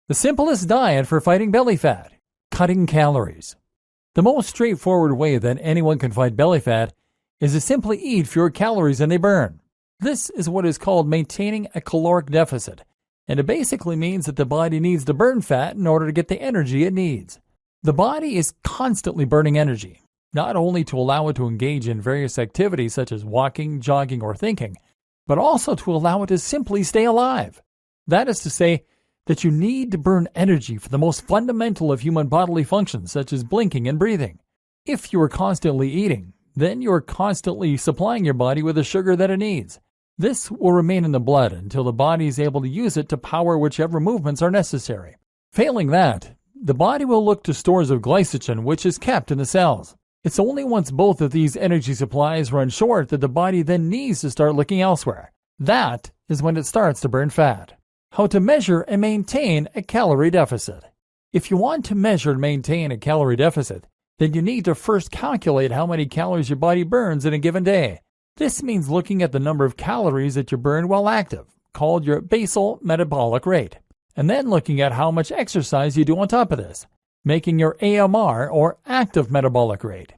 The simplest diet for fighting belly fat: cutting calories. The most straightforward way that anyone can fight belly fat is to simply eat fewer calories than they burn. This is what is called maintaining a caloric deficit, and it basically means that the body needs to burn fat in order to get the energy it needs. The body is constantly burning energy, not only to allow it to engage in various activities such as walking, jogging, or thinking, but also to allow it to simply stay alive. That is to say, that you need to burn energy for the most fundamental of human bodily functions, such as blinking and breathing. If you are constantly eating, then you are constantly supplying your body with the sugar that it needs. This will remain in the blood until the body is able to use it to power whichever movements are necessary. Failing that, the body will look to stores of glycogen, which is kept in the cells. It's only once both of these energy supplies run short that the body then needs to start looking elsewhere. That is when it starts to burn fat. How to measure and maintain a calorie deficit. If you want to measure and maintain a calorie deficit, then you need to first calculate how many calories your body burns in a given day. This means looking at the number of calories that you burn while active, called your basal metabolic rate, and then looking at how much exercise you do on top of this, making your AMR or active metabolic rate.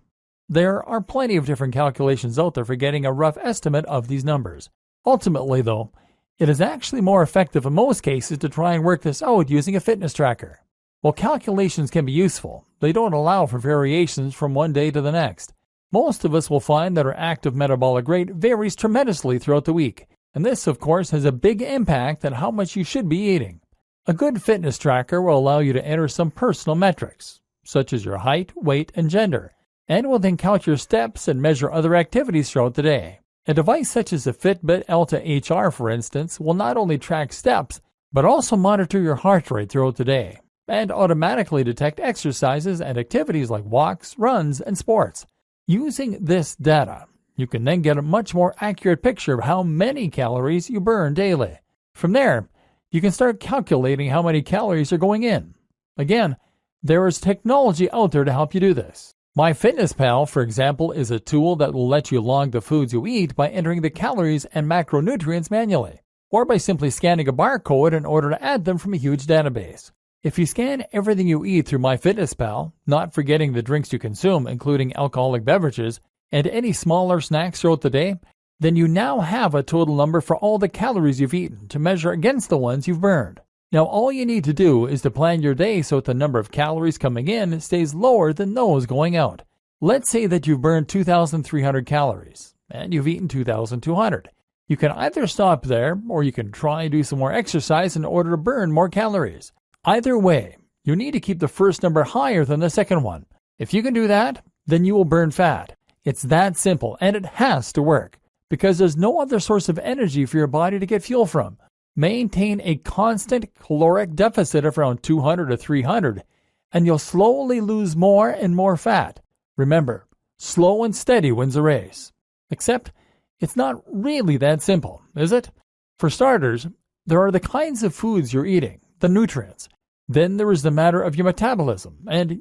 There are plenty of different calculations out there for getting a rough estimate of these numbers. Ultimately, though, it is actually more effective in most cases to try and work this out using a fitness tracker. While calculations can be useful, they don't allow for variations from one day to the next. Most of us will find that our active metabolic rate varies tremendously throughout the week, and this, of course, has a big impact on how much you should be eating. A good fitness tracker will allow you to enter some personal metrics, such as your height, weight, and gender, and will then count your steps and measure other activities throughout the day. A device such as the Fitbit Alta HR, for instance, will not only track steps, but also monitor your heart rate throughout the day, and automatically detect exercises and activities like walks, runs, and sports. Using this data, you can then get a much more accurate picture of how many calories you burn daily. From there, you can start calculating how many calories are going in. Again, there is technology out there to help you do this. MyFitnessPal, for example, is a tool that will let you log the foods you eat by entering the calories and macronutrients manually, or by simply scanning a barcode in order to add them from a huge database. If you scan everything you eat through MyFitnessPal, not forgetting the drinks you consume, including alcoholic beverages, and any smaller snacks throughout the day, then you now have a total number for all the calories you've eaten to measure against the ones you've burned. Now, all you need to do is to plan your day so that the number of calories coming in stays lower than those going out. Let's say that you've burned 2,300 calories, and you've eaten 2,200. You can either stop there, or you can try and do some more exercise in order to burn more calories. Either way, you need to keep the first number higher than the second one. If you can do that, then you will burn fat. It's that simple, and it has to work, because there's no other source of energy for your body to get fuel from. Maintain a constant caloric deficit of around 200 to 300, and you'll slowly lose more and more fat. Remember, slow and steady wins the race. Except, it's not really that simple, is it? For starters, there are the kinds of foods you're eating, the nutrients. Then there is the matter of your metabolism and,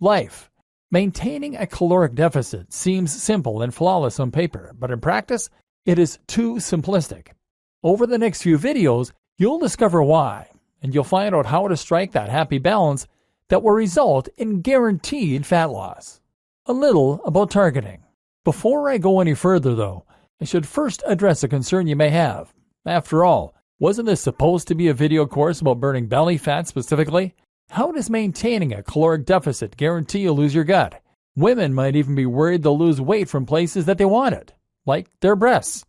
life. Maintaining a caloric deficit seems simple and flawless on paper, but in practice, it is too simplistic. Over the next few videos, you'll discover why, and you'll find out how to strike that happy balance that will result in guaranteed fat loss. A little about targeting. Before I go any further, though, I should first address a concern you may have. After all, wasn't this supposed to be a video course about burning belly fat specifically? How does maintaining a caloric deficit guarantee you'll lose your gut? Women might even be worried they'll lose weight from places that they wanted, like their breasts.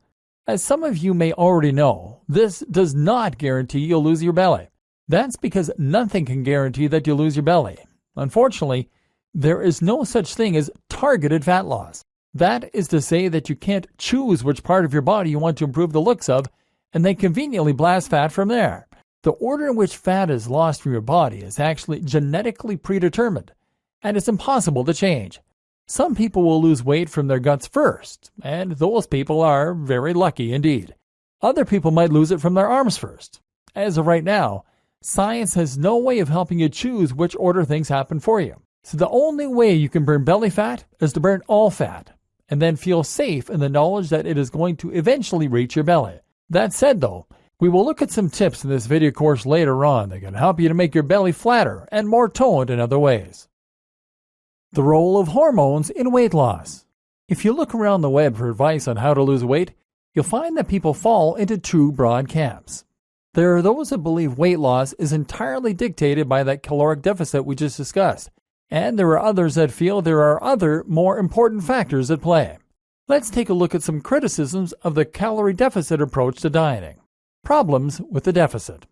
As some of you may already know, this does not guarantee you'll lose your belly. That's because nothing can guarantee that you'll lose your belly. Unfortunately, there is no such thing as targeted fat loss. That is to say that you can't choose which part of your body you want to improve the looks of and then conveniently blast fat from there. The order in which fat is lost from your body is actually genetically predetermined, and it's impossible to change. Some people will lose weight from their guts first, and those people are very lucky indeed. Other people might lose it from their arms first. As of right now, science has no way of helping you choose which order things happen for you. So the only way you can burn belly fat is to burn all fat, and then feel safe in the knowledge that it is going to eventually reach your belly. That said though, We will look at some tips in this video course later on that can help you to make your belly flatter and more toned in other ways. The role of hormones in weight loss. If you look around the web for advice on how to lose weight, you'll find that people fall into two broad camps. There are those that believe weight loss is entirely dictated by that caloric deficit we just discussed, and there are others that feel there are other, more important factors at play. Let's take a look at some criticisms of the calorie deficit approach to dieting. Problems with the deficit.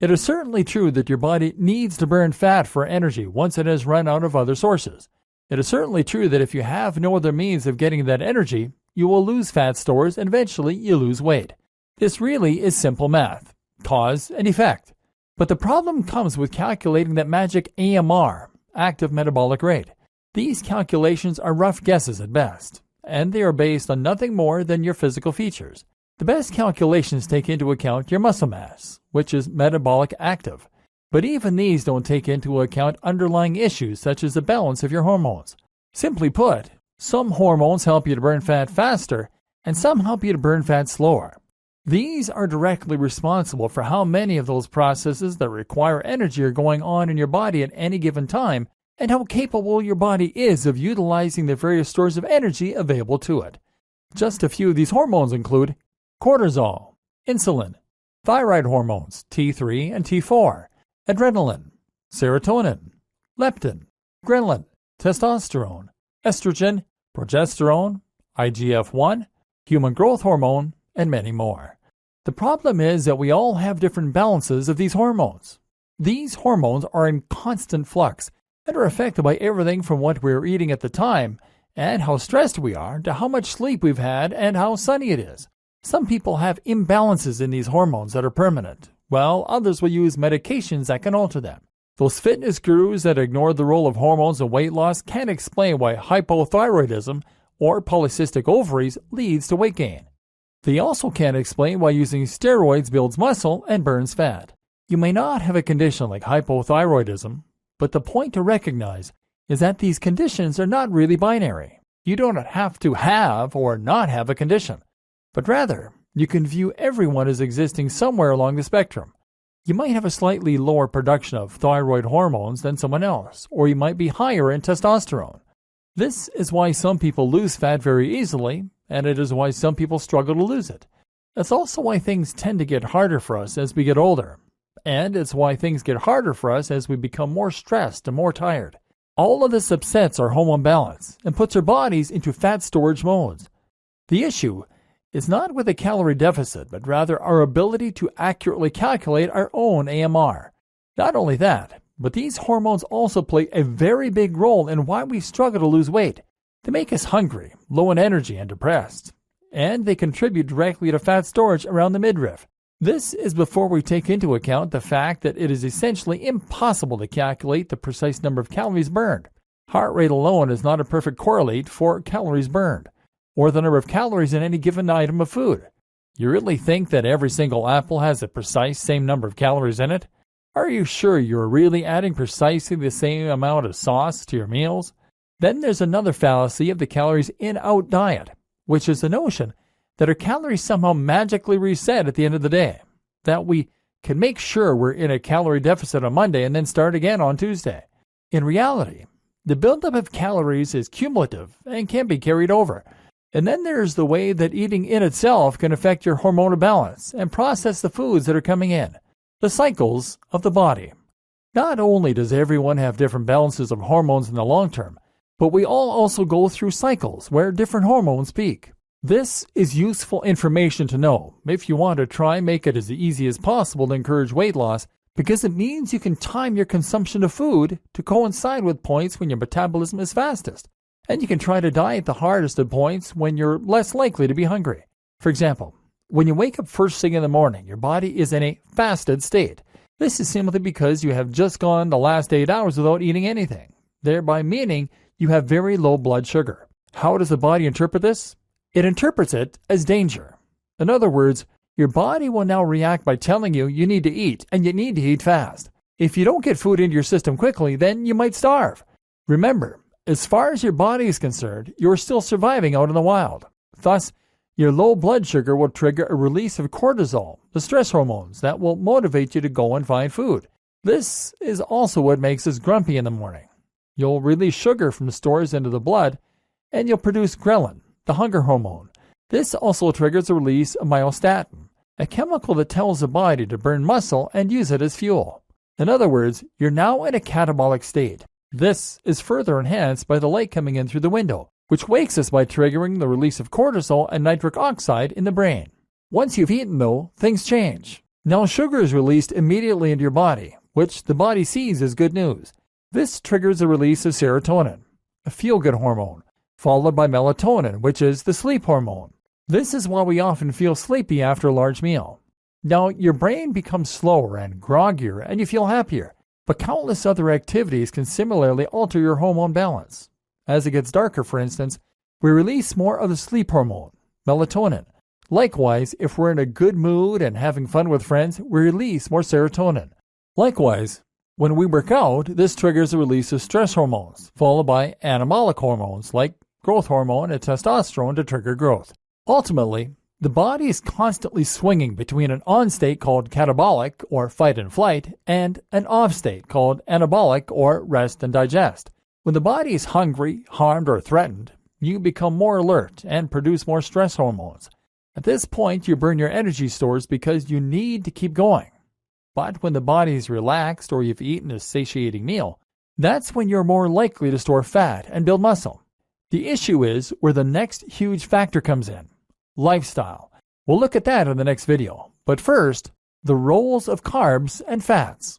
It is certainly true that your body needs to burn fat for energy once it has run out of other sources. It is certainly true that if you have no other means of getting that energy, you will lose fat stores and eventually you lose weight. This really is simple math. Cause and effect. But the problem comes with calculating that magic AMR, active metabolic rate. These calculations are rough guesses at best, and they are based on nothing more than your physical features. The best calculations take into account your muscle mass, which is metabolic active. But even these don't take into account underlying issues such as the balance of your hormones. Simply put, some hormones help you to burn fat faster, and some help you to burn fat slower. These are directly responsible for how many of those processes that require energy are going on in your body at any given time, and how capable your body is of utilizing the various stores of energy available to it. Just a few of these hormones include cortisol, insulin, thyroid hormones T3 and T4, adrenaline, serotonin, leptin, ghrelin, testosterone, estrogen, progesterone, IGF-1, human growth hormone, and many more. The problem is that we all have different balances of these hormones. These hormones are in constant flux and are affected by everything from what we're eating at the time and how stressed we are to how much sleep we've had and how sunny it is. Some people have imbalances in these hormones that are permanent, while others will use medications that can alter them. Those fitness gurus that ignore the role of hormones in weight loss can't explain why hypothyroidism or polycystic ovaries leads to weight gain. They also can't explain why using steroids builds muscle and burns fat. You may not have a condition like hypothyroidism, but the point to recognize is that these conditions are not really binary. You don't have to have or not have a condition, but rather, you can view everyone as existing somewhere along the spectrum. You might have a slightly lower production of thyroid hormones than someone else, or you might be higher in testosterone. This is why some people lose fat very easily, and it is why some people struggle to lose it. That's also why things tend to get harder for us as we get older. And it's why things get harder for us as we become more stressed and more tired. All of this upsets our hormone balance and puts our bodies into fat storage modes. The issue is not with a calorie deficit, but rather our ability to accurately calculate our own AMR. Not only that, but these hormones also play a very big role in why we struggle to lose weight. They make us hungry, low in energy, and depressed. And they contribute directly to fat storage around the midriff. This is before we take into account the fact that it is essentially impossible to calculate the precise number of calories burned. Heart rate alone is not a perfect correlate for calories burned, or the number of calories in any given item of food. You really think that every single apple has the precise same number of calories in it? Are you sure you're really adding precisely the same amount of sauce to your meals? Then there's another fallacy of the calories in-out diet, which is the notion that our calories somehow magically reset at the end of the day, that we can make sure we're in a calorie deficit on Monday and then start again on Tuesday. In reality, the buildup of calories is cumulative and can be carried over. And then there's the way that eating in itself can affect your hormonal balance and process the foods that are coming in. The cycles of the body. Not only does everyone have different balances of hormones in the long term, but we all also go through cycles where different hormones peak. This is useful information to know if you want to try and make it as easy as possible to encourage weight loss, because it means you can time your consumption of food to coincide with points when your metabolism is fastest. And you can try to diet the hardest at points when you're less likely to be hungry. For example, when you wake up first thing in the morning, your body is in a fasted state. This is simply because you have just gone the last 8 hours without eating anything, thereby meaning you have very low blood sugar. How does the body interpret this? It interprets it as danger. In other words, your body will now react by telling you need to eat, and you need to eat fast. If you don't get food into your system quickly, then you might starve. Remember, as far as your body is concerned, you're still surviving out in the wild. Thus, Your low blood sugar will trigger a release of cortisol, the stress hormones that will motivate you to go and find food. This is also what makes us grumpy in the morning. You'll release sugar from stores into the blood, and you'll produce ghrelin, the hunger hormone. This also triggers the release of myostatin, a chemical that tells the body to burn muscle and use it as fuel. In other words, you're now in a catabolic state. This is further enhanced by the light coming in through the window, which wakes us by triggering the release of cortisol and nitric oxide in the brain. Once you've eaten, though, things change. Now sugar is released immediately into your body, which the body sees as good news. This triggers the release of serotonin, a feel-good hormone, followed by melatonin, which is the sleep hormone. This is why we often feel sleepy after a large meal. Now, your brain becomes slower and groggier, and you feel happier, but countless other activities can similarly alter your hormone balance. As it gets darker, for instance, we release more of the sleep hormone, melatonin. Likewise, if we're in a good mood and having fun with friends, we release more serotonin. Likewise, when we work out, this triggers the release of stress hormones, followed by anabolic hormones like growth hormone and testosterone to trigger growth. Ultimately, the body is constantly swinging between an on state called catabolic, or fight and flight, and an off state called anabolic, or rest and digest. When the body is hungry, harmed, or threatened, you become more alert and produce more stress hormones. At this point, you burn your energy stores because you need to keep going. But when the body is relaxed or you've eaten a satiating meal, that's when you're more likely to store fat and build muscle. The issue is where the next huge factor comes in: lifestyle. We'll look at that in the next video. But first, the roles of carbs and fats.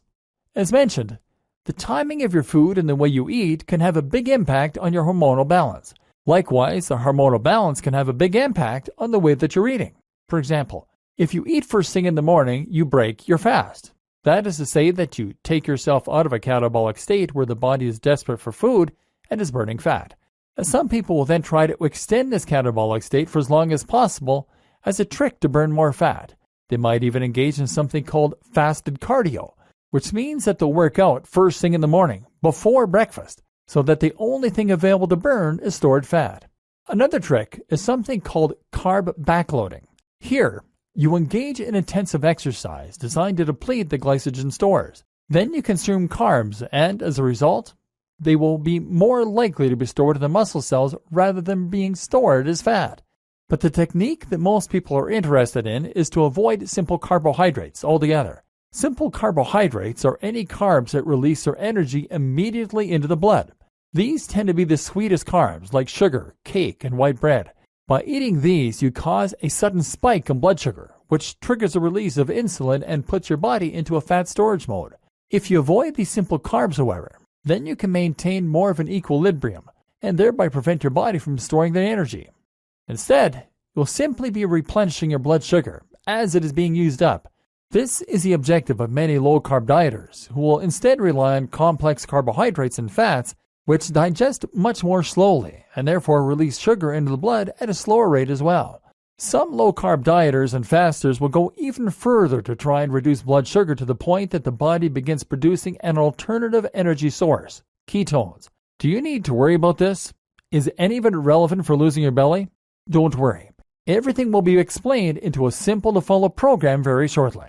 As mentioned, the timing of your food and the way you eat can have a big impact on your hormonal balance. Likewise, the hormonal balance can have a big impact on the way that you're eating. For example, if you eat first thing in the morning, you break your fast. That is to say that you take yourself out of a catabolic state where the body is desperate for food and is burning fat. Some people will then try to extend this catabolic state for as long as possible as a trick to burn more fat. They might even engage in something called fasted cardio, which means that they'll work out first thing in the morning, before breakfast, so that the only thing available to burn is stored fat. Another trick is something called carb backloading. Here, you engage in intensive exercise designed to deplete the glycogen stores. Then you consume carbs, and as a result, they will be more likely to be stored in the muscle cells rather than being stored as fat. But the technique that most people are interested in is to avoid simple carbohydrates altogether. Simple carbohydrates are any carbs that release their energy immediately into the blood. These tend to be the sweetest carbs like sugar, cake, and white bread. By eating these, you cause a sudden spike in blood sugar, which triggers the release of insulin and puts your body into a fat storage mode. If you avoid these simple carbs, however, then you can maintain more of an equilibrium and thereby prevent your body from storing the energy. Instead, you'll simply be replenishing your blood sugar as it is being used up. This is the objective of many low-carb dieters, who will instead rely on complex carbohydrates and fats, which digest much more slowly and therefore release sugar into the blood at a slower rate as well. Some low-carb dieters and fasters will go even further to try and reduce blood sugar to the point that the body begins producing an alternative energy source, ketones. Do you need to worry about this? Is any of it relevant for losing your belly? Don't worry. Everything will be explained into a simple-to-follow program very shortly.